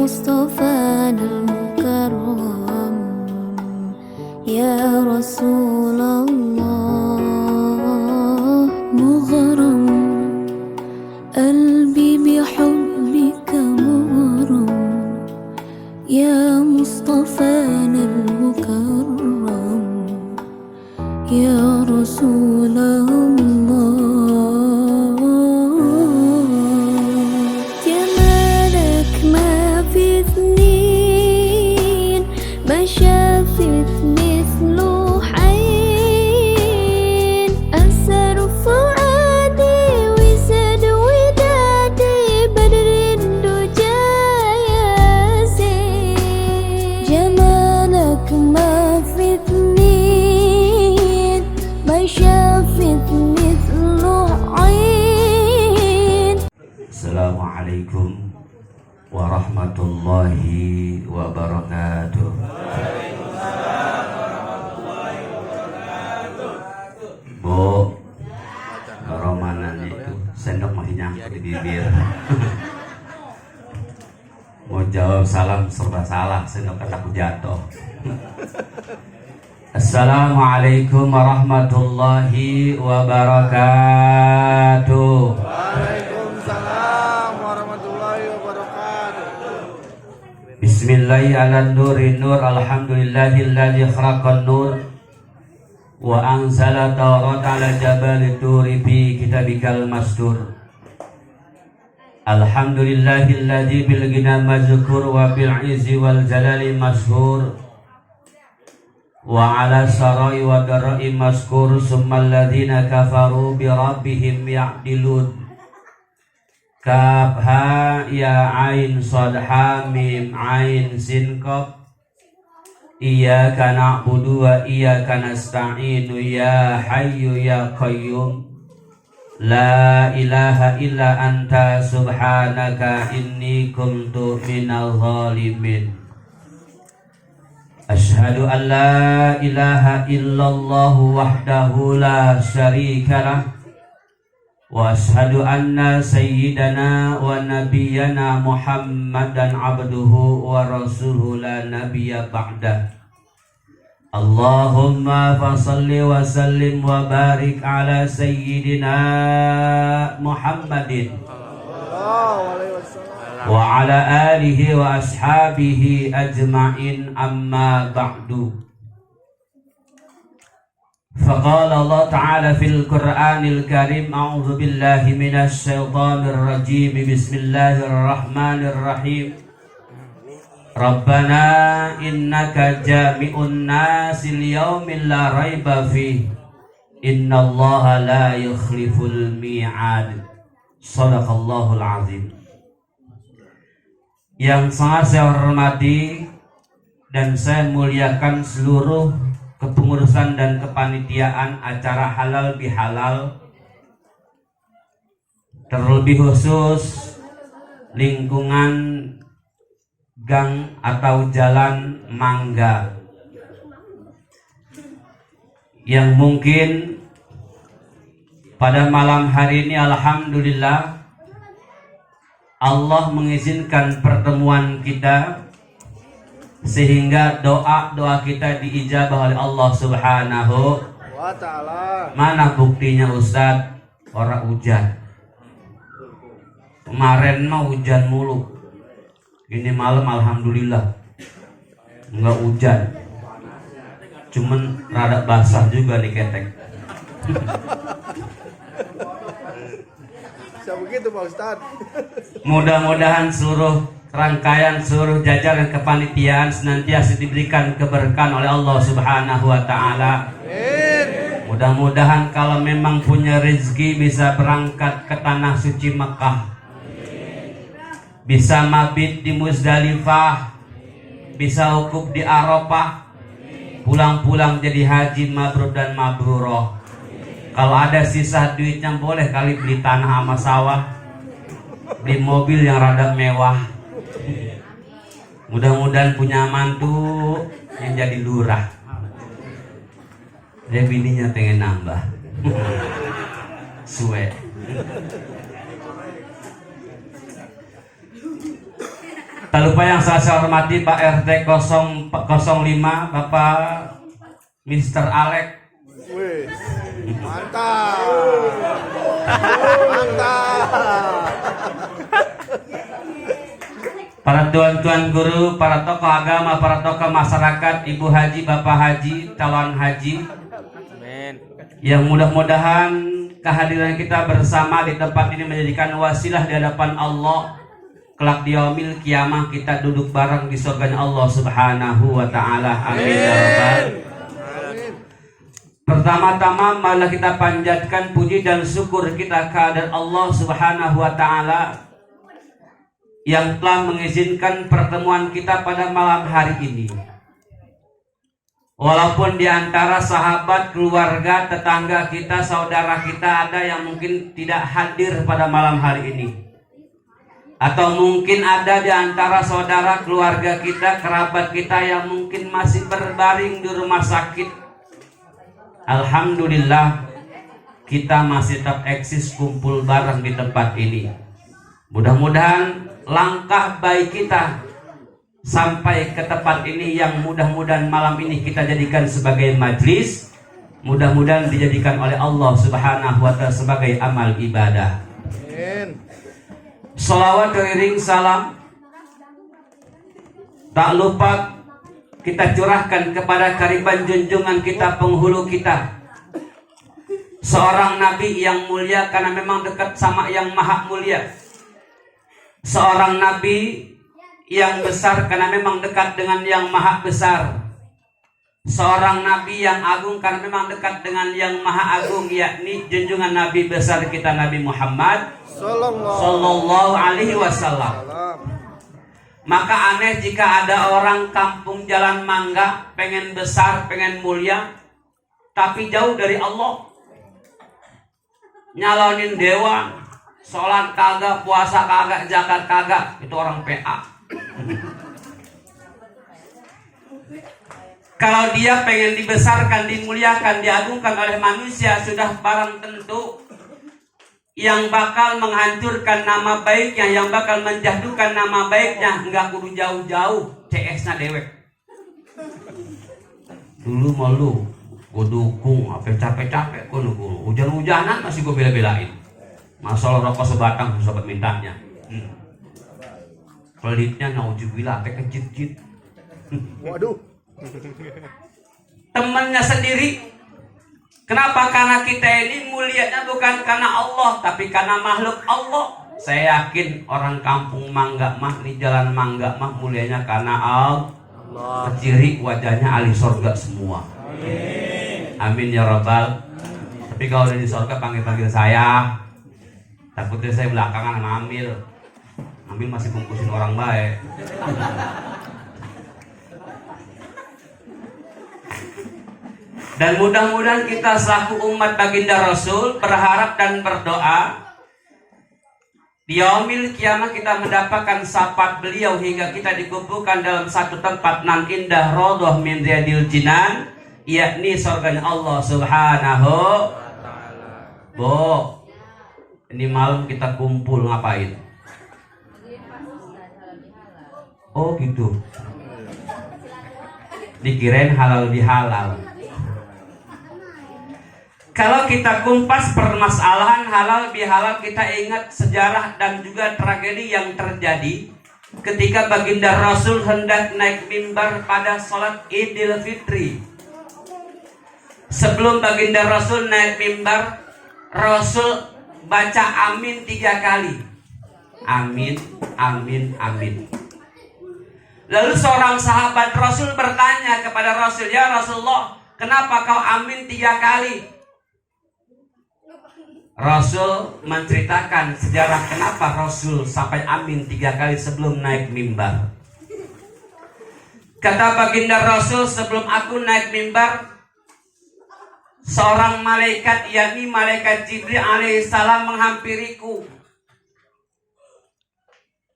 مصطفانا المكرم يا رسول الله مغرم قلبي بحبك مغرم يا مصطفانا المكرم يا رسول الله جمالك ما في اثنين ما شافت مثله حين أسر فؤادي وزاد ودادي بدر الدجى ياسين جمالك ما في اثنين ما شافت مثله عين. Assalamualaikum warahmatullahi wabarakatuh. Bu, romanan itu sendok masih nyangkut di bibir. Mau jawab salam serba salah, sendok kataku jatuh. Assalamualaikum warahmatullahi wabarakatuh. Waalaikumsalam warahmatullahi wabarakatuh. Bismillahirrahmanirrahim. Alhamdulillahilladzi khalaqan nur wa anzala tawrata ala jabali turi fi kitabikal mastur. Alhamdulillahilladzi bil ghina mazkur wa bil izzi wal jalali mashhur wa ala sarai wa darai maskur summal ladzina kafaru bi rabbihim ya'dilun. Kaf ha ya ain sad ha mim ain sin qaf. Iyyaka na'budu wa iyyaka nasta'in ya hayyu ya qayyum la ilaha illa anta subhanaka inni kuntu minal zalimin. Asyhadu an la ilaha illallah wahdahu la syarikalah wa asyhadu anna sayyidana wa nabiyyana Muhammadan abduhu wa rasuluhu la nabiyya ba'da. Allahumma fasalli wa sallim wa barik ala sayyidina Muhammadin wa ala alihi wa ashabihi ajma'in amma ba'du. Faqala Allah ta'ala fil Qur'anil Karim a'udzu billahi minasy syaithanir rajim bismillahirrahmanirrahim. Rabbana innaka jami'un nasi liyaumin la raiba fih innallaha la yukhliful mi'ad. Shadaqallahul azim. Yang sangat saya hormati dan saya muliakan seluruh kepengurusan dan kepanitiaan acara halal bihalal, terlebih khusus lingkungan gang atau jalan Mangga yang mungkin pada malam hari ini alhamdulillah Allah mengizinkan pertemuan kita sehingga doa-doa kita diijabah oleh Allah Subhanahu wa ta'ala. Mana buktinya Ustadz? Orang hujan. Kemarin mah hujan mulu. Ini malam alhamdulillah enggak hujan. Cuman rada basah juga nih ketek. Bisa begitu Pak Ustadz. Mudah-mudahan seluruh rangkaian seluruh jajaran kepanitiaan senantiasa diberikan keberkahan oleh Allah Subhanahu wa ta'ala. Mudah-mudahan kalau memang punya rezeki bisa berangkat ke tanah suci Mekah, bisa mabit di Muzdalifah, bisa wukuf di Arafah, pulang-pulang jadi haji mabrur dan mabruroh. Kalau ada sisa duitnya boleh kali beli tanah sama sawah, beli mobil yang rada mewah. Mudah-mudahan punya mantu yang jadi lurah. Dia bininya pengen nambah. Suwe. Tak lupa yang saya hormati Pak RT 05 Bapak Mr. Alek. Wih, mantap. Mantap. Para tuan-tuan guru, para tokoh agama, para tokoh masyarakat, ibu haji, bapak haji, calon haji, yang mudah-mudahan kehadiran kita bersama di tempat ini menjadikan wasilah di hadapan Allah. Kelak di yaumil kiamah kita duduk bareng di surganya Allah Subhanahu wa taala. Amin ya rabbal. Pertama-tama malah kita panjatkan puji dan syukur kita kehadirat Allah Subhanahu wa taala yang telah mengizinkan pertemuan kita pada malam hari ini. Walaupun di antara sahabat, keluarga, tetangga kita, saudara kita ada yang mungkin tidak hadir pada malam hari ini. Atau mungkin ada di antara saudara, keluarga kita, kerabat kita yang mungkin masih berbaring di rumah sakit. Alhamdulillah kita masih tetap eksis kumpul bareng di tempat ini. Mudah-mudahan langkah baik kita sampai ke tempat ini yang mudah-mudahan malam ini kita jadikan sebagai majlis, mudah-mudahan dijadikan oleh Allah Subhanahu wa taala sebagai amal ibadah. Amin. Sholawat keliling salam tak lupa kita curahkan kepada kariban junjungan kita, penghulu kita, seorang nabi yang mulia karena memang dekat sama yang maha mulia, seorang nabi yang besar karena memang dekat dengan yang maha besar, seorang nabi yang agung karena memang dekat dengan yang maha agung, yakni junjungan nabi besar kita Nabi Muhammad Sallallahu Alaihi Wasallam. Maka aneh jika ada orang kampung Jalan Mangga pengen besar, pengen mulia, tapi jauh dari Allah, nyalonin dewa, sholat kagak, puasa kagak, zakat kagak, itu orang PA. Kalau dia pengen dibesarkan, dimuliakan, diagungkan oleh manusia, sudah barang tentu yang bakal menghancurkan nama baiknya, yang bakal menjatuhkan nama baiknya, nggak kudu jauh-jauh, CS-nya dewek. Dulu malu, gue dukung, apa capek-capek, gue nunggu hujan-hujanan masih gue bela-belain. Masalah rokok sebatang sobat mintanya. Pelitnya naujubillah, apa kejit-jit. Waduh. Temannya sendiri. Kenapa? Karena kita ini mulianya bukan karena Allah, tapi karena makhluk Allah. Saya yakin orang kampung Mangga mah di Jalan Mangga mah mulianya karena Allah. Ciri wajahnya ahli sorga semua. Amin. Amin ya rabbal. Tapi kalau udah di sorga panggil-panggil saya. Takutnya saya belakangan ngambil. Ngambil masih bungkusin orang baik. Dan mudah-mudahan kita selaku umat baginda Rasul berharap dan berdoa di yaumil kiamah kita mendapatkan syafaat beliau hingga kita dikumpulkan dalam satu tempat nan indah radhah min riyadil jinan, yakni surganya Allah Subhanahu wa taala. Bo, ini malam kita kumpul ngapain? Oh gitu. Dikirain halal bihalal. Kalau kita kumpas permasalahan halal bihalal, kita ingat sejarah dan juga tragedi yang terjadi ketika baginda Rasul hendak naik mimbar pada sholat Idul Fitri. Sebelum baginda Rasul naik mimbar, Rasul baca amin 3 kali. Amin, amin, amin. Lalu seorang sahabat Rasul bertanya kepada Rasul, ya Rasulullah, kenapa kau amin 3 kali? Rasul menceritakan sejarah kenapa Rasul sampai amin 3 kali sebelum naik mimbar. Kata baginda Rasul, sebelum aku naik mimbar, seorang malaikat, yakni malaikat Jibril alaihissalam menghampiriku.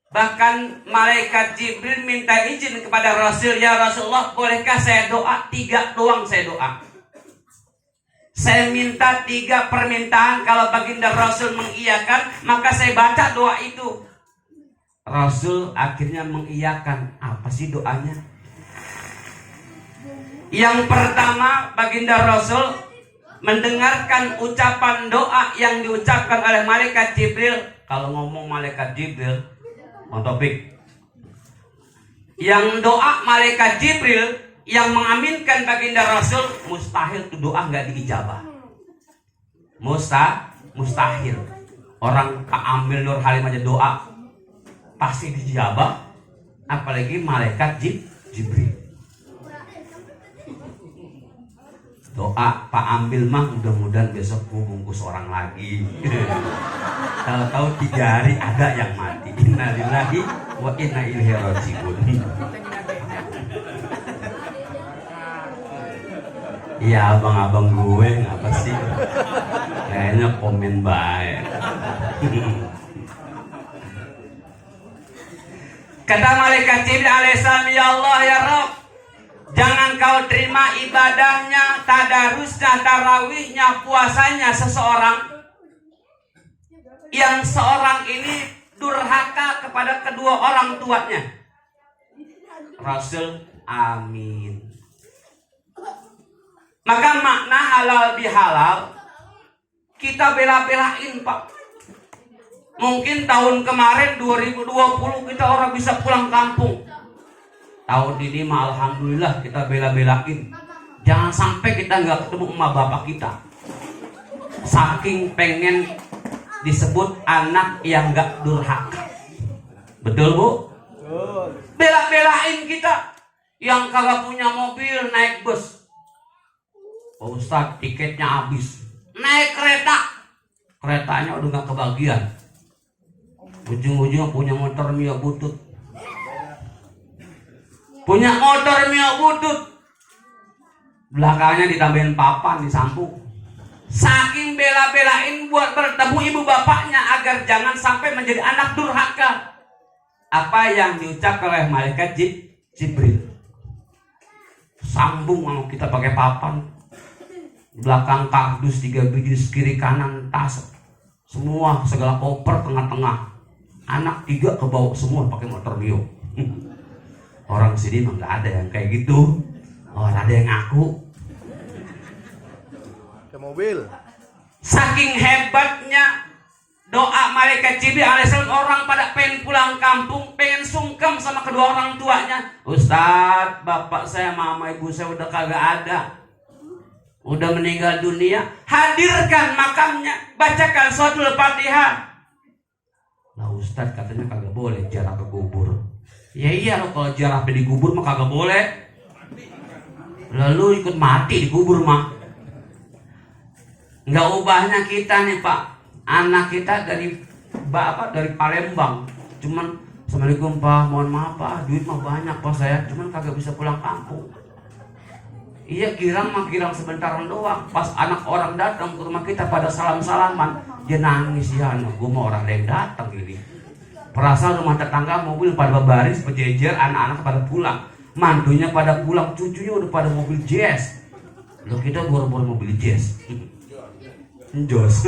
Bahkan malaikat Jibril minta izin kepada Rasul, ya Rasulullah, bolehkah saya doa? 3 doang saya doa. Saya minta 3 permintaan, kalau baginda Rasul mengiyakan, maka saya baca doa itu. Rasul akhirnya mengiyakan. Apa sih doanya? Yang pertama, baginda Rasul mendengarkan ucapan doa yang diucapkan oleh malaikat Jibril. Kalau ngomong malaikat Jibril, Bang Taufik, yang doa malaikat Jibril yang mengaminkan baginda Rasul, mustahil tuh doa nggak diijabah. Mustahil. Orang Pak Amil Nur Halim aja doa pasti dijabah, apalagi malaikat Jibril. Doa Pak Ambil mah mudah-mudahan besok gua bungkus orang lagi. Tahu-tahu 3 hari ada yang mati. Innalillahi wa inna ilaihi rajiun. Iya, abang-abang gue ngapa sih? Kayaknya komen baik. Kata malaikat Jibril alaihissalam, ya Allah ya Rabb, jangan kau terima ibadahnya, tadarusnya, tarawihnya, puasanya seseorang yang seorang ini durhaka kepada kedua orang tuanya. Rasul, amin. Maka makna halal bihalal kita bela-belain, Pak. Mungkin tahun kemarin 2020 kita orang bisa pulang kampung. Tahun ini mah alhamdulillah kita bela-belain. Jangan sampai kita nggak ketemu emak bapak kita. Saking pengen disebut anak yang nggak durhaka. Betul, Bu? Bela-belain kita. Yang kagak punya mobil naik bus. Pak Ustadz, tiketnya habis. Naik kereta. Keretanya udah nggak kebagian. Ujung-ujungnya punya motor Mio butut. Punya motor Mio butut. Belakangnya ditambahin papan, disampung. Saking bela-belain buat bertemu ibu bapaknya agar jangan sampai menjadi anak durhaka. Apa yang diucapkan oleh malaikat Jibril. Sambung sama kita pakai papan. Belakang kardus 3 biji, kiri kanan tas. Semua segala koper tengah-tengah. Anak 3 kebawa semua pakai motor Mio. Orang sini mah nggak ada yang kayak gitu. Orang ada yang ngaku. Ke mobil. Saking hebatnya doa malaikat Jibril alaihissalam, orang pada pengen pulang kampung, pengen sungkem sama kedua orang tuanya. Ustadz, bapak saya, mama, ibu saya udah kagak ada. Udah meninggal dunia, hadirkan makamnya, bacakan suratul Fatihah. Lah Ustadz katanya kagak boleh ziarah ke kubur. Ya iya, lo kalau ziarah di kubur mah kagak boleh. Lalu ikut mati di kubur mah. Nggak ubahnya kita nih Pak, anak kita dari Palembang, cuman assalamualaikum Pak, mohon maaf Pak, duit mah banyak Pak saya, cuman kagak bisa pulang kampung. Iya, girang sebentaran doang. Pas anak orang datang ke rumah kita pada salam-salaman, dia nangis, ya anak gue mau orang lain datang ini. Perasaan rumah tetangga mobil pada baris, berjejer, anak-anak pada pulang, mantunya pada pulang, cucunya udah pada mobil jazz. Loh, kita baru mobil jazz. Jos.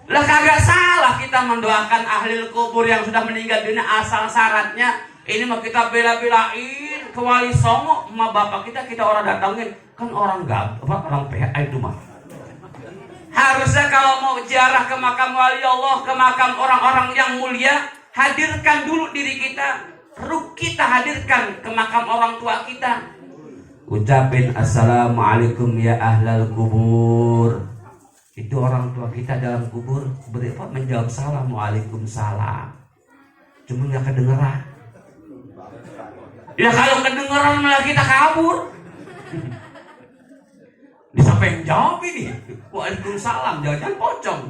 Lah kagak salah kita mendoakan ahli kubur yang sudah meninggal dunia, asal syaratnya ini mah kita bela-belain ke Wali Songo, emak bapak kita orang datangin, kan orang orang PHA itu mah. Harusnya kalau mau ziarah ke makam wali Allah, ke makam orang-orang yang mulia, hadirkan dulu diri kita, ruh kita hadirkan ke makam orang tua kita. Ucapin assalamualaikum ya ahlal kubur. Itu orang tua kita dalam kubur menjawab salam, waalaikumsalam. Cuma nggak kedengeran. Ya kalau kedengeran malah kita kabur. Siapa yang jawab ini? Waalaikumsalam, jangan pocong.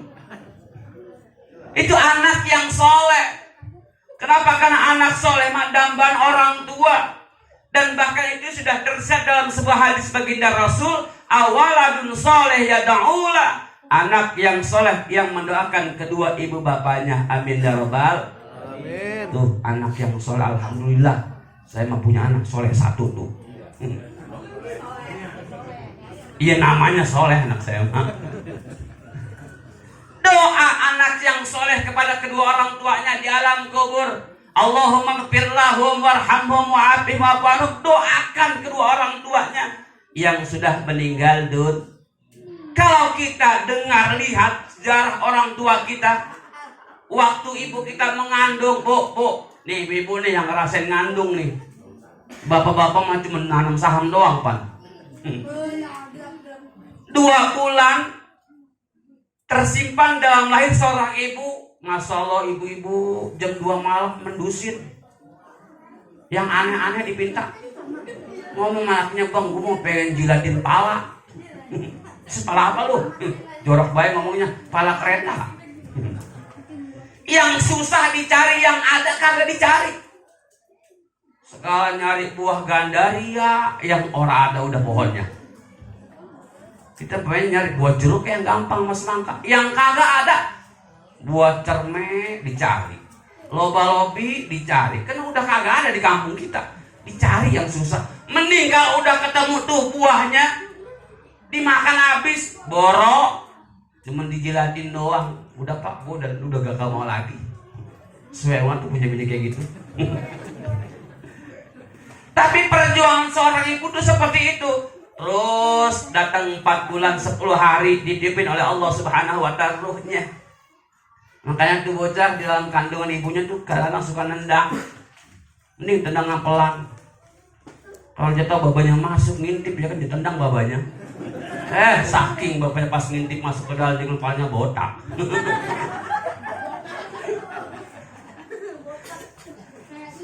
Itu anak yang soleh. Kenapa? Karena anak soleh dambaan orang tua. Dan bahkan itu sudah tersirat dalam sebuah hadis baginda Rasul, awaladun soleh yada'ula. Anak yang soleh yang mendoakan kedua ibu bapaknya. Amin ya rabbal. Amin. Tuh anak yang soleh, alhamdulillah. Saya mah punya anak soleh 1 tuh. Iya namanya soleh anak saya mah. Doa anak yang soleh kepada kedua orang tuanya di alam kubur. Allahumma ighfir lahum warhamhum wa'afihim wa'fu anhum. Doakan kedua orang tuanya yang sudah meninggal dunia. Kalau kita dengar lihat sejarah orang tua kita, waktu ibu kita mengandung, bu, nih ibu nih yang ngerasain ngandung nih. Bapak-bapak mah cuma nanam saham doang, Pan. 2 bulan tersimpan dalam lahir seorang ibu. Masya Allah, ibu-ibu jam 2 malam mendusin. Yang aneh-aneh dipinta. Ngomong anaknya, bang, gue mau pengen jilatin pala. Pala apa lu? Jorok baik ngomongnya, pala kereta. Yang susah dicari, yang ada kagak dicari. Sekarang nyari buah gandaria, yang orang ada udah pohonnya. Kita pengen nyari buah jeruk yang gampang mas langka, yang kagak ada. Buah cerme dicari, loba-lobi dicari, kan udah kagak ada di kampung kita. Dicari yang susah. Mending kalau udah ketemu tuh buahnya, dimakan habis, borok, cuman dijilatin doang. Udah pak, gue udah gak mau lagi. Sewewan tuh punya bini kayak gitu. Tapi perjuangan seorang ibu tuh seperti itu. Terus datang 4 bulan 10 hari dititipin oleh Allah Subhanahu wa ta'ala ruhnya. Makanya tuh bocah di dalam kandungan ibunya tuh kadang-kadang suka nendang. Mending tendang pelan. Kalau jatuh babanya masuk ngintip, dia kan ditendang babanya. Saking bapaknya pas ngintip masuk ke dalam dengan kepalanya botak.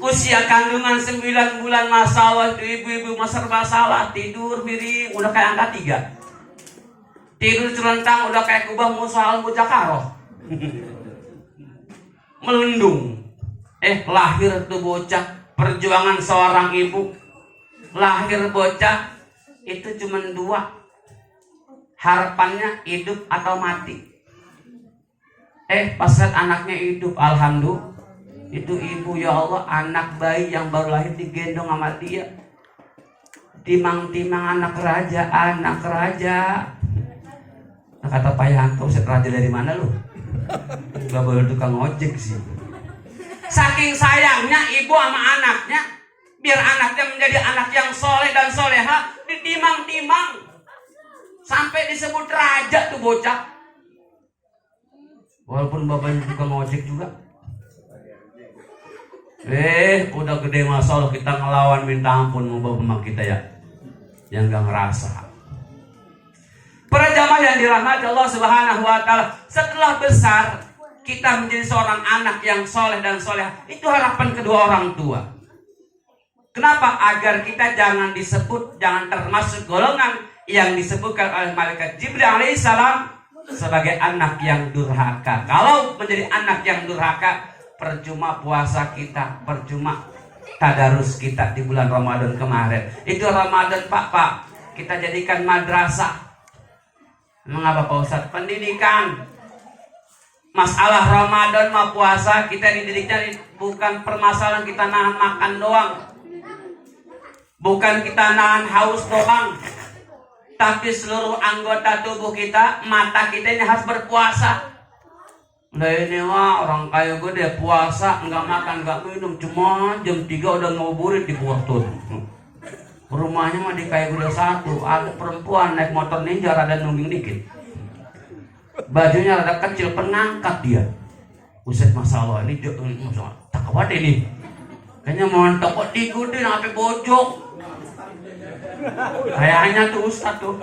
Usia kandungan 9 bulan, masalah itu ibu-ibu serba salah. Tidur miring udah kayak angka 3. Tidur celentang udah kayak kubah musuh bocah karo. Melendung. Lahir tuh bocah. Perjuangan seorang ibu. Lahir bocah itu cuma 2. Harapannya hidup atau mati. Pas saat anaknya hidup, alhamdulillah. Itu ibu, ya Allah, anak bayi yang baru lahir digendong sama dia. Timang-timang anak raja. Nah, kata Pak Yanto, Ustaz raja dari mana lu? Gak boleh tukang ojek sih. Saking sayangnya ibu sama anaknya, biar anaknya menjadi anak yang soleh dan soleha, ditimang-timang. Sampai disebut raja tuh bocah. Walaupun bapaknya tukang ojek juga. Udah gede masalah kita ngelawan, minta ampun sama bapak kita ya, yang gak ngerasa. Para jamaah yang dirahmati Allah Subhanahu wa ta'ala, setelah besar kita menjadi seorang anak yang soleh dan soleh, itu harapan kedua orang tua. Kenapa? Agar kita jangan termasuk golongan yang disebutkan oleh malaikat Jibril alaihissalam sebagai anak yang durhaka. Kalau menjadi anak yang durhaka, percuma puasa kita, percuma tadarus kita di bulan Ramadan kemarin. Itu Ramadan Pak, kita jadikan madrasah. Mengapa Pak Ustadz? Pendidikan. Masalah Ramadan sama puasa kita dididiknya bukan permasalahan kita nahan makan doang, bukan kita nahan haus doang, tapi seluruh anggota tubuh kita, mata kita ini harus berpuasa. Nah ini mah orang kaya gue deh puasa, nggak makan, nggak minum, cuma jam 3 udah ngoburit di Buartun. Rumahnya mah di Kaya Gede 1, ada perempuan naik motor ninja rada nungging dikit. Bajunya rada kecil, penangkat dia. Buset masalah ini, tak kuat ini. Kayaknya mau toko digutin sampai bojok. Kayaknya tuh Ustaz tuh.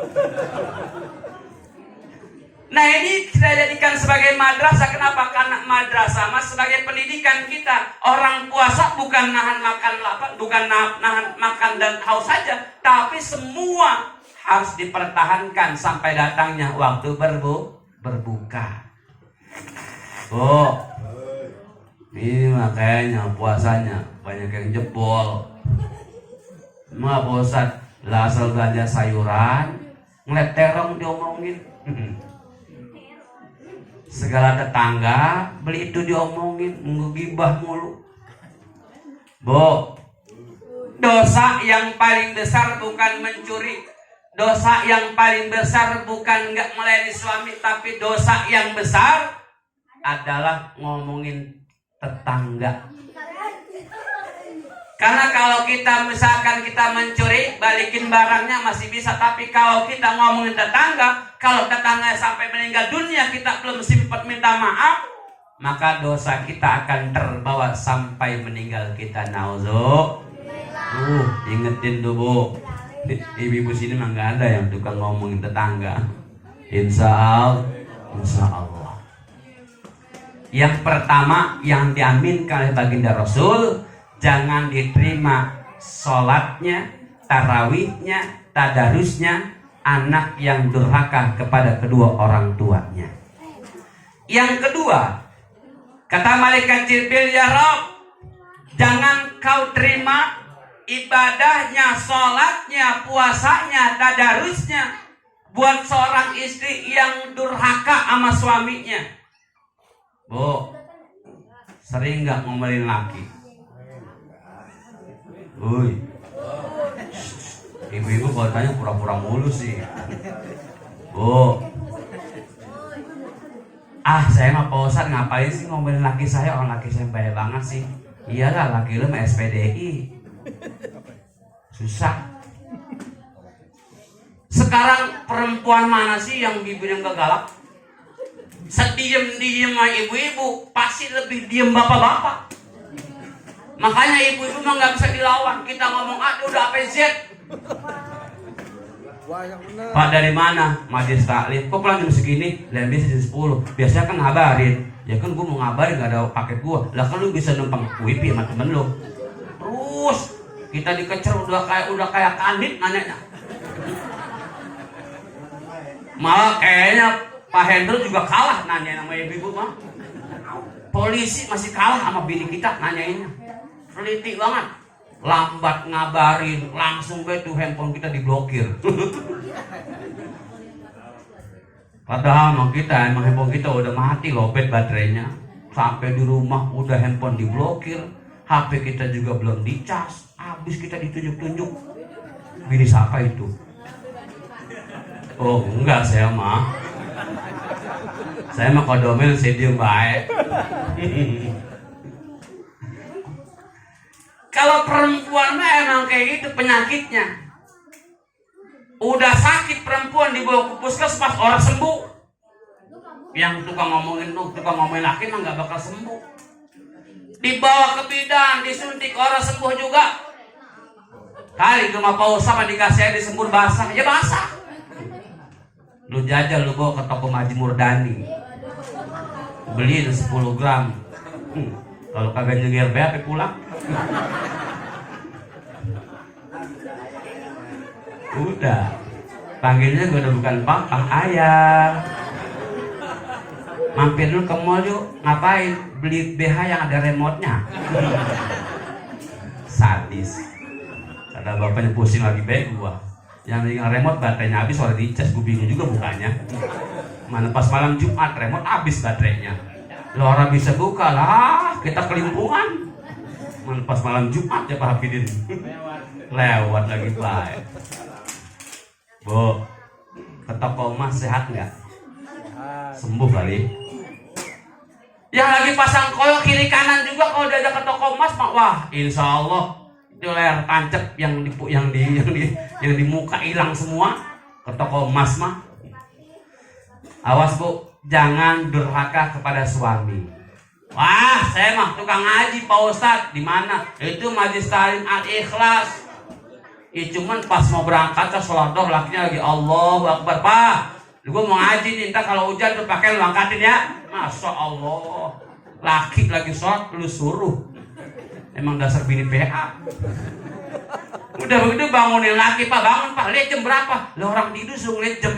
Nah ini kita jadikan sebagai madrasah. Kenapa? Karena madrasah mas sebagai pendidikan kita. Orang puasa bukan nahan makan lapar, bukan nahan makan dan haus saja, tapi semua harus dipertahankan sampai datangnya waktu berbuka. Ini makanya puasanya banyak yang jebol. Mah bosan lah asal belanja sayuran, ngeliat terong diomongin. Segala tetangga beli itu diomongin, ngegibah mulu. Dosa yang paling besar bukan mencuri. Dosa yang paling besar bukan nggak melayani suami, tapi dosa yang besar adalah ngomongin tetangga. Karena kalau kita misalkan kita mencuri, balikin barangnya masih bisa. Tapi kalau kita ngomongin tetangga, kalau tetangga sampai meninggal dunia kita belum sempat minta maaf, maka dosa kita akan terbawa sampai meninggal kita. Ingetin tuh Bu, ibu-ibu sini mah nggak ada yang tukang ngomongin tetangga. Insya Allah. Yang pertama yang diaminkan oleh baginda Rasul, jangan diterima sholatnya, tarawihnya, tadarusnya anak yang durhaka kepada kedua orang tuanya. Yang kedua, kata malaikat Jibril, ya Rabb, jangan kau terima ibadahnya, sholatnya, puasanya, tadarusnya buat seorang istri yang durhaka sama suaminya. Bu, sering gak ngomelin laki? Uy, ibu-ibu kalau tanya pura-pura mulu sih. Bu, saya mah Pak Ustadz ngapain sih ngomelin laki saya? Orang laki saya baik banget sih. Iyalah, laki lu mah SPDI. Susah. Sekarang perempuan mana sih yang bibirnya gak galak? Sediem-diem sama ibu-ibu pasti lebih diem bapak-bapak. Makanya ibu-ibu mah gak bisa dilawan. Kita ngomong A udah apa Z. Pak dari mana? Majlis taklim. Kok pulang jam segini? Lain biasa jam 10. Biasanya kan ngabarin. Ya kan gue mau ngabarin gak ada paket gue. Lah kan lu bisa numpang wifi sama temen lu. Terus kita dikecer udah kayak kanit nanyanya. Malah kayaknya Pak Hendro juga kalah nanya sama ibu-ibu mah. Polisi masih kalah sama bini kita nanyainnya. Teliti banget. Lambat ngabarin, langsung tuh handphone kita diblokir. Padahal emang handphone kita udah mati lobet baterainya. Sampai di rumah udah handphone diblokir, HP kita juga belum dicas. Habis kita ditunjuk-tunjuk. Bini siapa itu? Oh enggak, saya mah kodomel sedium baik. Kalau perempuan mah emang kayak gitu penyakitnya. Udah sakit perempuan dibawa ke puskesmas orang sembuh. Yang tukang ngomongin laki mah nggak bakal sembuh. Dibawa ke bidan, disuntik orang sembuh juga. Kali rumah paus sama dikasih disembur basah, ya basah. Lu jajal lu bawa ke toko Maji Murdani, beliin 10 gram. Kalau kagak nyengir be pulang. Udah panggilnya gue udah bukan papa, ayah. Mampir dulu ke mall yuk. Ngapain? Beli BH yang ada remote-nya. Sadis. Kata bapaknya pusing lagi baik gua. Yang remote baterainya habis, soalnya dicas, gue bingung juga bukanya. Mana pas malam Jumat remote habis baterainya. Lo orang bisa buka lah, kita kelimpungan. Mana pas malam Jumat ya Pak Hafidin. Lewat lagi baik. Bu, ke toko emas sehat nggak? Sembuh kali. Yang lagi pasang koyo kiri kanan juga kalau diajak ke toko emas, wah insya Allah itu layar tancap yang di muka hilang semua. Ke toko emas mah awas Bu, jangan durhaka kepada suami. Wah saya mah tukang ngaji Pak Ustadz. Di mana? Itu Majelis Taklim Al-Ikhlas. Cuman pas mau berangkat ke sholat doh lakinya lagi Allahu Akbar. Pak, gue mau ngaji nih, ntar kalau hujan tuh pakai lu angkatin ya. Masya Allah, laki lagi sholat lu suruh. Emang dasar bini PA. Udah begitu bangunin laki, Pak bangun Pak, lihat jam berapa? Lah orang tidur suruh lihat jam.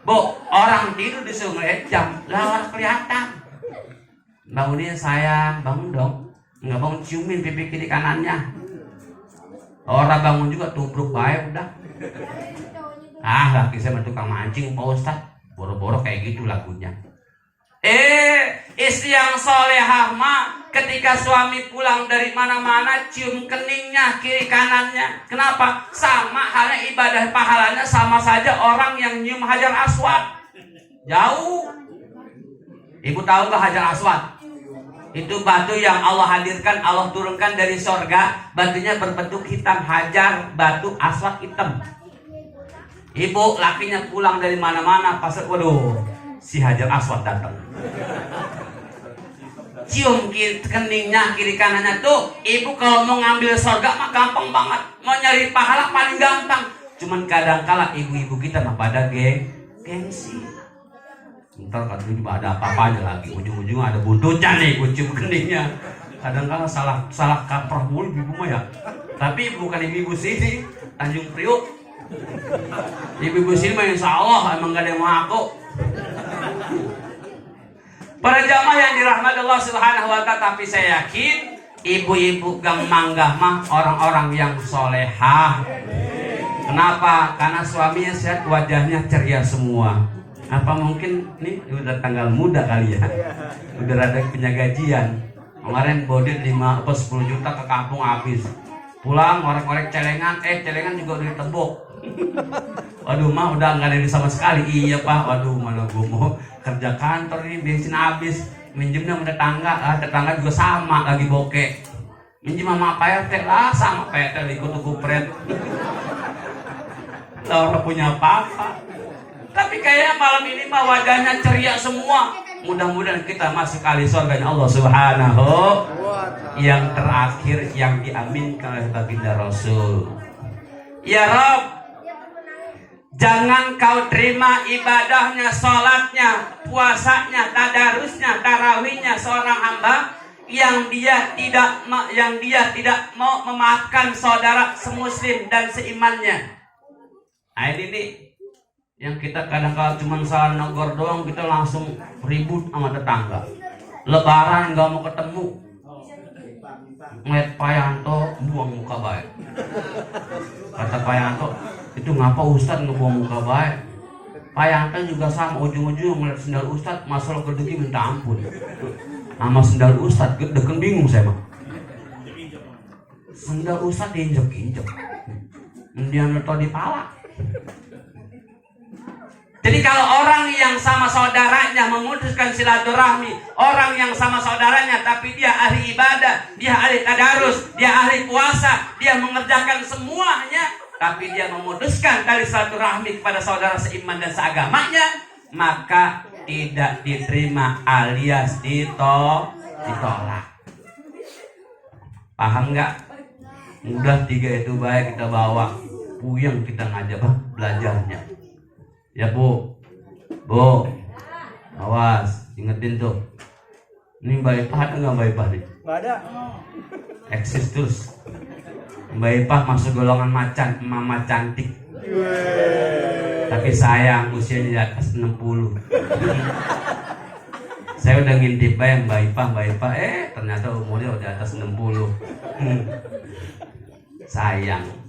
Bu, orang tidur disuruh lihat jam, lah orang kelihatan. Bangunin sayang, bangun dong. Nggak bangun ciumin pipi kiri kanannya. Orang bangun juga tubruk baik udah. Laki saya tukang mancing Pak Ustadz. Boro-boro kayak gitu lagunya. Istri yang solehah mah ketika suami pulang dari mana-mana cium keningnya kiri kanannya. Kenapa? Sama halnya ibadah pahalanya sama saja orang yang nyium hajar aswad. Jauh. Ibu tahu nggak Hajar Aswad? Itu batu yang Allah hadirkan, Allah turunkan dari sorga. Batunya berbentuk hitam, hajar, batu aswad hitam. Ibu lakinya pulang dari mana-mana, pas waduh, si Hajar Aswad datang. Cium keningnya, kiri kanannya tuh. Ibu kalau mau ngambil sorga mah gampang banget. Mau nyari pahala paling gampang. Cuman kadang-kala ibu-ibu kita mah pada gengsi. Ntar katanya ada apa-apanya lagi, ujung-ujungnya ada buntutnya nih, cium keningnya. Kadang-kala salah kaprah mulu ibu mah ya. Tapi bukan ibu sini, Tanjung Priok. Ibu sini mah insya Allah emang gak ada yang mau aku. Para jamaah yang dirahmati Allah Subhanahu wa Ta'ala, tapi saya yakin ibu-ibu gang manggah mah orang-orang yang solehah. Kenapa? Karena suaminya sehat, wajahnya ceria semua. Apa mungkin nih udah tanggal muda kali ya, udah ada punya gajian. Kemarin bodit 10 juta ke kampung habis. Pulang ngorek-ngorek celengan, celengan juga udah ditebuk. Waduh mah udah nggak ada sama sekali. Iya Pak, waduh mana gue mau kerja kantor ini bensin habis, minjemnya sama tetangga juga sama lagi bokeh. Minjem sama PRT lah, sama PRT ikut kupret. Orang punya apa-apa. Tapi kayaknya malam ini mah wajahnya ceria semua. Mudah-mudahan kita masuk kali surganya Allah Subhanahu. Yang terakhir yang diaminkan oleh baginda Rasul. Ya Rob, jangan kau terima ibadahnya, sholatnya, puasanya, tadarusnya, tarawihnya seorang hamba yang dia tidak mau memaafkan saudara semuslim dan seimannya. Nah ini nih yang kita kadang-kadang cuma salah negor doang, kita langsung ribut sama tetangga. Lebaran nggak mau ketemu, ngeliat Pak Yanto buang muka baik. Kata Pak Yanto, itu ngapa Ustadz ngebuang muka baik? Pak Yanto juga sama, ujung-ujung ngeliat sendal Ustadz masalah gedegi minta ampun. Sama sendal Ustadz, deken bingung saya mah. Sendal Ustadz diinjek-injek, dia neto di pala. Jadi kalau orang yang sama saudaranya memutuskan silaturahmi, orang yang sama saudaranya tapi dia ahli ibadah, dia ahli tadarus, dia ahli puasa, dia mengerjakan semuanya, tapi dia memutuskan tali silaturahmi kepada saudara seiman dan seagamanya, maka tidak diterima alias ditolak. Paham nggak? Udah 3 itu baik kita bawa, puyeng kita ngajak belajarnya. Ya Bu, awas, ingetin tuh. Ini Mbak Ipah ada nggak Mbak Ipah nih? Nggak ada. Eksis terus. Mbak Ipah masuk golongan macan, mama cantik. Tapi sayang usianya di atas 60. Saya udah ngintip Mbak Ipah, ternyata umurnya udah atas 60. Sayang.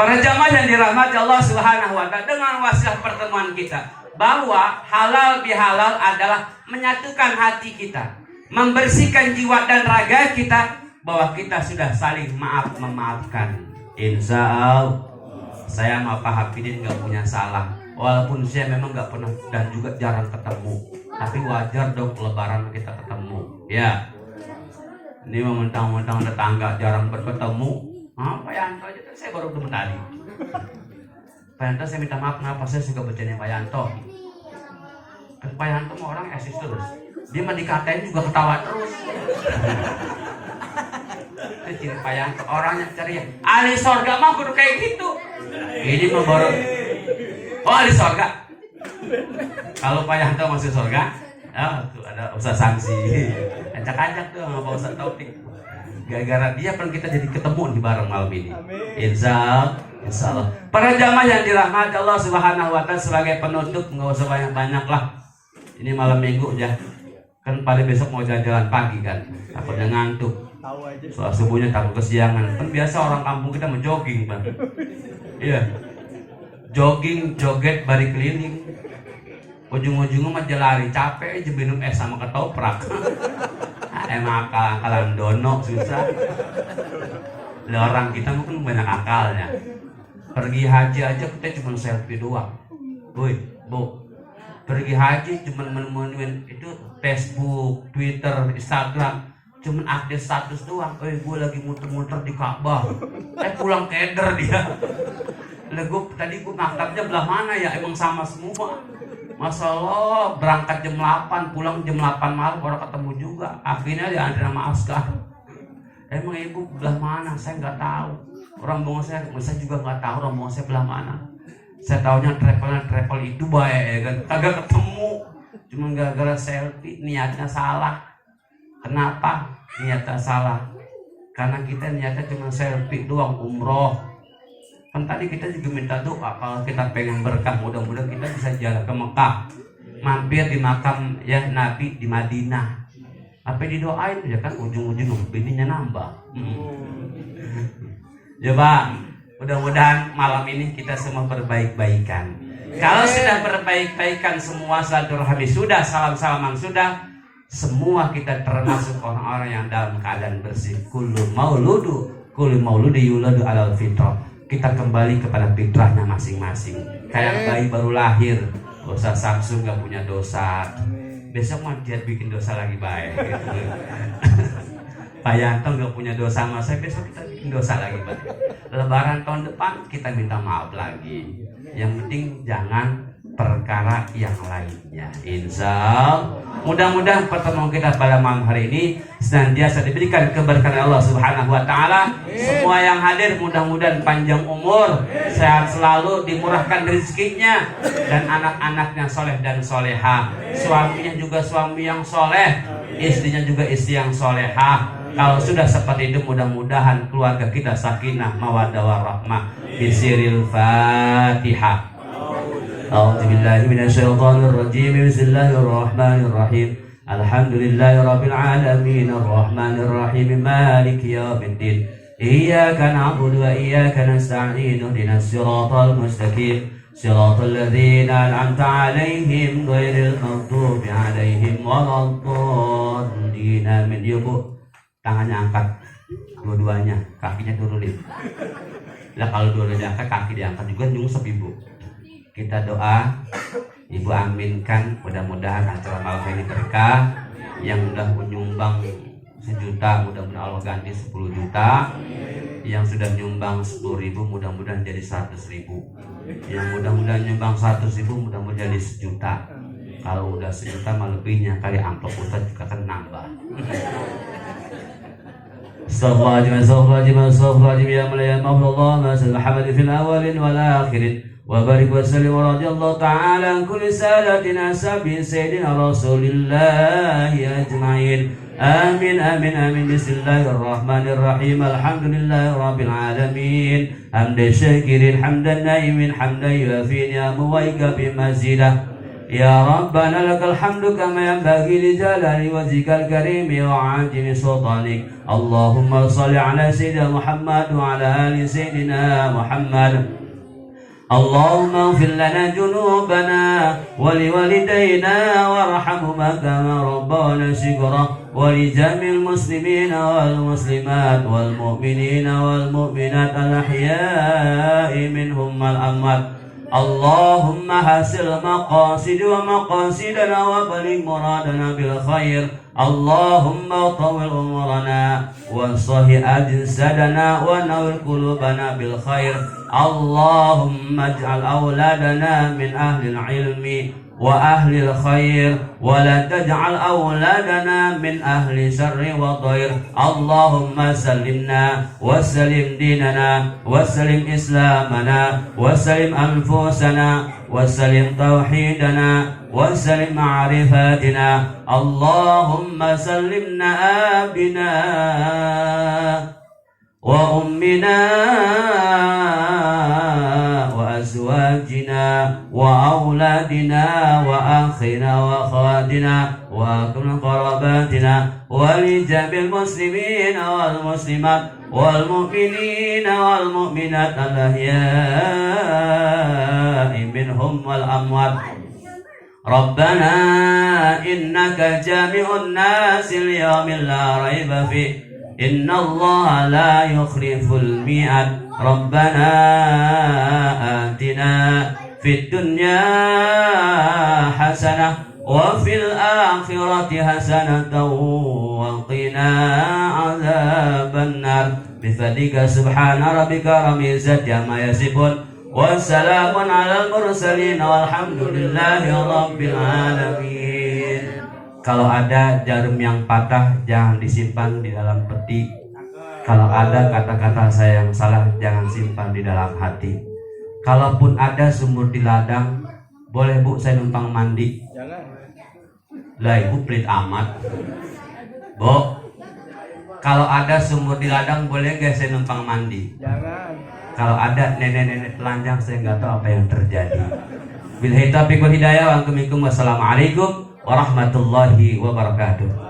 Para jamaah yang dirahmati Allah Subhanahu wa Ta'ala, dengan wasilah pertemuan kita bahwa halal bihalal adalah menyatukan hati kita, membersihkan jiwa dan raga kita, bahwa kita sudah saling memaafkan. Insya Allah saya sama Pak Hafidin gak punya salah, walaupun saya memang gak pernah dan juga jarang ketemu, tapi wajar dong lebaran kita ketemu. Ya, ini mentang-mentang tetangga jarang bertemu. Pak Yanto aja, saya baru ketemu tadi. Pak Yanto, saya minta maaf kenapa saya suka bercanda Pak Yanto. Kan Pak Yanto mah orang eksis terus. Dia mah dikatain juga ketawa terus. Itu ciri Pak Yanto, orangnya ceria. Ahli sorga mah kudu kayak gitu. Ini mah baru. Oh ahli sorga. Kalau Pak Yanto masuk sorga, tuh ada usaha sanksi. Acak-acak tuh sama Pak Ustadz Taufik. Gara-gara dia pun kita jadi ketemu di bareng malam ini. Insya Allah. Para jamaah yang dirahmati Allah Subhanahu wa Ta'ala, sebagai penutup nggak usah banyak-banyak lah. Ini malam minggu ya. Kan pada besok mau jalan-jalan pagi kan. Takutnya ngantuk. Soal subuhnya takut kesiangan. Kan biasa orang kampung kita mau jogging Pak. Iya. Jogging, joget, balik keliling. Ujung-ujungnya mah lari capek aja minum es sama ketoprak. Emang akal-akalan dono susah. Orang kita mungkin banyak akalnya. Pergi haji aja kita cuma selfie doang. Woi, Bu, pergi haji cuman menemuin itu Facebook, Twitter, Instagram, cuman update status doang. Gue lagi muter-muter di Ka'bah. Pulang keder dia. Tadi gue maktabnya belah mana ya? Emang sama semua. Masya Allah, berangkat jam 8, pulang jam 8 malam, orang ketemu juga. Akhirnya diantri sama askar. Emang ibu belah mana? Saya nggak tahu. Orang bongol saya juga nggak tahu orang bongol saya belah mana. Saya taunya travel itu baik ya kan. Kagak ketemu. Cuma gara-gara selfie, niatnya salah. Kenapa niatnya salah? Karena kita niatnya cuma selfie doang, umroh. Kan tadi kita juga minta doa kalau kita pengen berkah, mudah-mudahan kita bisa jalan ke Mekah, mampir di makam ya Nabi di Madinah. Apa didoain ya kan, ujung-ujung bininya nambah. Ya Pak, mudah-mudahan malam ini kita semua berbaik-baikan. Kalau sudah berbaik-baikan semua, silaturahmi sudah, salam-salaman sudah, semua kita termasuk orang-orang yang dalam keadaan bersih. Kullu mauludi yuladu alal fitrah. Kita kembali kepada fitrahnya masing-masing. Kayak bayi baru lahir, gak usah Samsung, gak punya dosa. Besok mau dia bikin dosa lagi baik. Gitu. Pak Yanto gak punya dosa sama saya, besok kita bikin dosa lagi baik. Lebaran tahun depan kita minta maaf lagi. Yang penting jangan perkara yang lainnya. Insya Allah. Mudah-mudahan pertemuan kita pada malam hari ini senantiasa diberikan keberkahan Allah Subhanahu wa taala. Semua yang hadir mudah-mudahan panjang umur, sehat selalu, dimurahkan rezekinya, dan anak-anaknya soleh dan soleha. Suaminya juga suami yang soleh, istrinya juga istri yang soleha. Kalau sudah seperti itu, mudah-mudahan keluarga kita sakinah, mawaddah warahmah. Bisiril Fatihah. أعوذ بالله من الشيطان الرجيم بسم الله الرحمن الرحيم الحمد لله رب العالمين الرحمن الرحيم مالك يوم الدين إياك نعبد وإياك نستعين اهدنا الصراط المستقيم صراط الذين أنعمت عليهم غير المغضوب عليهم ولا الضالين آمين. Yuk Bu, tangannya angkat dua-duanya, kakinya turunin. Lah kalau dua-duanya diangkat, kaki diangkat juga nyungsep Ibu. Kita doa, Ibu aminkan, mudah-mudahan acara malam ini berkah. Yang sudah menyumbang 1 juta, mudah-mudahan Allah ganti 10 juta. Yang sudah menyumbang 10.000, mudah-mudahan jadi 100.000. Yang mudah-mudahan nyumbang 100.000, mudah-mudahan jadi 1 juta. Kalau udah 1 juta mah lebihnya, kali amplop Ustaz juga akan nambah. Astagfirullahaladzim ya mulia Allah ma sallallahu fil awalin wal akhirin. وبارك وسلم ورضي الله تعالى عن كل سادتنا سبي سيدنا رسول الله أجمعين آمين آمين آمين. بسم الله الرحمن الرحيم الحمد لله رب العالمين حمد الشاكرين حمد النائمين حمدا يوافي نعمه ويكفي مزيده. يا ربنا لك الحمد كما ينبغي لجلال وجهك الكريم وعظيم سلطانك. اللهم صل على سيدنا محمد وعلى آل سيدنا محمد. اللهم اغفر لنا ذنوبنا ولوالدينا وارحمهما كما ربونا صغارا ولجميع المسلمين والمسلمات والمؤمنين والمؤمنات الأحياء منهم والأموات. اللهم حسن مقاصد ومقاصدنا وبلغ مرادنا بالخير. اللهم طول عمرنا وصحح أجسادنا ونور قلوبنا بالخير. اللهم اجعل أولادنا من أهل العلم وأهل الخير ولا تجعل أولادنا من أهل شر وضير. اللهم سلمنا وسلم ديننا وسلم إسلامنا وسلم أنفسنا وسلم توحيدنا وسلم معرفاتنا. اللهم سلمنا آبنا وأمنا وأزواجنا وأولادنا وأخنا وأخواتنا وكل قراباتنا ولجميع المسلمين والمسلمات والمؤمنين والمؤمنات الأحياء منهم والأموات. ربنا إنك جامع الناس اليوم لا ريب فيه إن الله لا يخلف الميعاد. ربنا آتنا fid dunya hasanah wa fil akhirati hasanatan wa qina adzabannar. Bifadlika subhana rabbika rabbil izzati amma yasifun wassalamun alal mursalin walhamdulillahi rabbil alamin. Kalau ada jarum yang patah jangan disimpan di dalam peti. Kalau ada kata-kata saya yang salah jangan simpan di dalam hati. Kalaupun ada sumur di ladang, boleh Bu saya numpang mandi? Jangan. Lah ibu pelit amat. Bu, kalau ada sumur di ladang boleh gak saya numpang mandi? Jangan. Kalau ada nenek-nenek telanjang saya nggak tahu apa yang terjadi. Billahi taufiq wal hidayah. Wassalamualaikum warahmatullahi wabarakatuh.